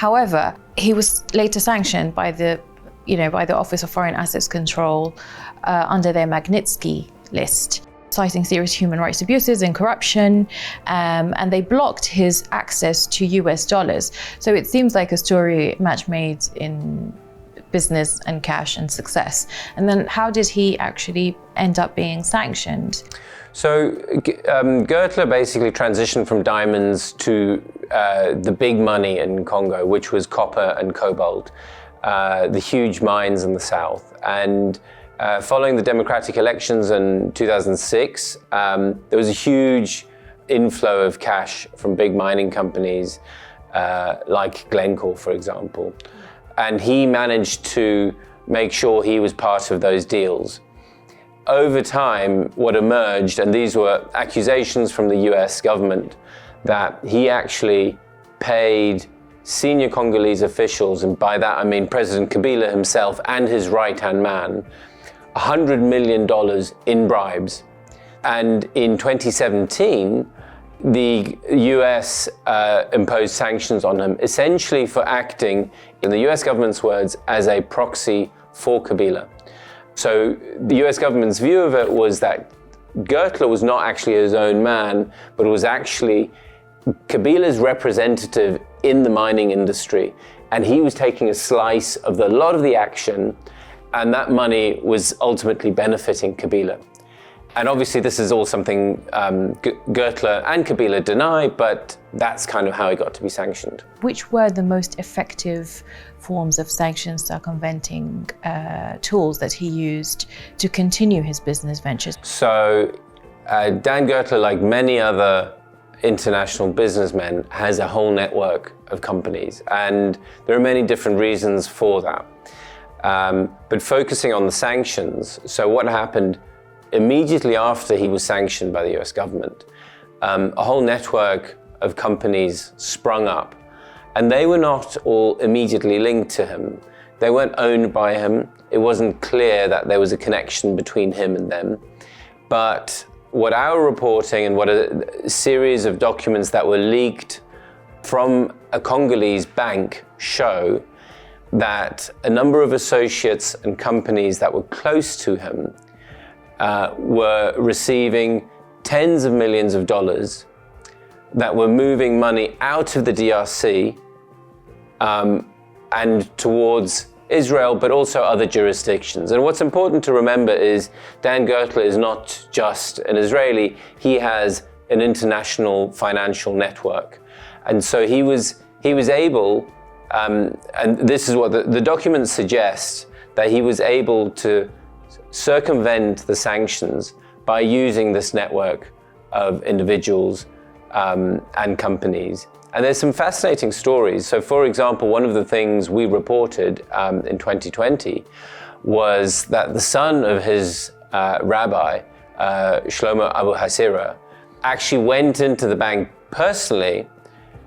However, he was later sanctioned by the Office of Foreign Assets Control under their Magnitsky list, citing serious human rights abuses and corruption, and they blocked his access to US dollars. So it seems like a story match made in business and cash and success. And then how did he actually end up being sanctioned? So Gertler basically transitioned from diamonds to the big money in Congo, which was copper and cobalt, the huge mines in the south. And following the democratic elections in 2006, there was a huge inflow of cash from big mining companies like Glencore, for example. And he managed to make sure he was part of those deals. Over time, what emerged, and these were accusations from the US government, that he actually paid senior Congolese officials, and by that I mean President Kabila himself and his right-hand man, $100 million in bribes. And in 2017, the US imposed sanctions on him, essentially for acting, in the US government's words, as a proxy for Kabila. So the US government's view of it was that Gertler was not actually his own man, but was actually Kabila's representative in the mining industry. And he was taking a slice of a lot of the action, and that money was ultimately benefiting Kabila. And obviously this is all something Gertler and Kabila deny, but that's kind of how he got to be sanctioned. Which were the most effective forms of sanctions circumventing tools that he used to continue his business ventures? So Dan Gertler, like many other international businessmen, has a whole network of companies, and there are many different reasons for that. But focusing on the sanctions, so what happened immediately after he was sanctioned by the US government, a whole network of companies sprung up, and they were not all immediately linked to him. They weren't owned by him. It wasn't clear that there was a connection between him and them. But what our reporting and what a series of documents that were leaked from a Congolese bank show that a number of associates and companies that were close to him were receiving tens of millions of dollars, that were moving money out of the DRC and towards Israel, but also other jurisdictions. And what's important to remember is Dan Gertler is not just an Israeli, he has an international financial network. And so he was able, and this is what the documents suggest, that he was able to circumvent the sanctions by using this network of individuals and companies. And there's some fascinating stories. So for example, one of the things we reported in 2020 was that the son of his rabbi, Shlomo Abu Hasira, actually went into the bank personally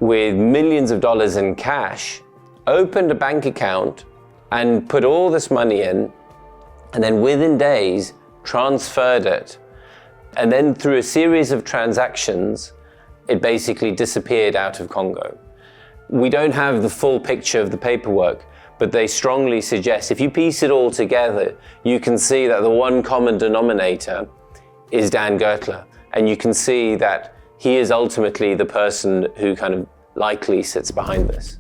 with millions of dollars in cash, opened a bank account and put all this money in, and then within days transferred it. And then through a series of transactions, it basically disappeared out of Congo. We don't have the full picture of the paperwork, but they strongly suggest, if you piece it all together, you can see that the one common denominator is Dan Gertler. And you can see that he is ultimately the person who kind of likely sits behind this.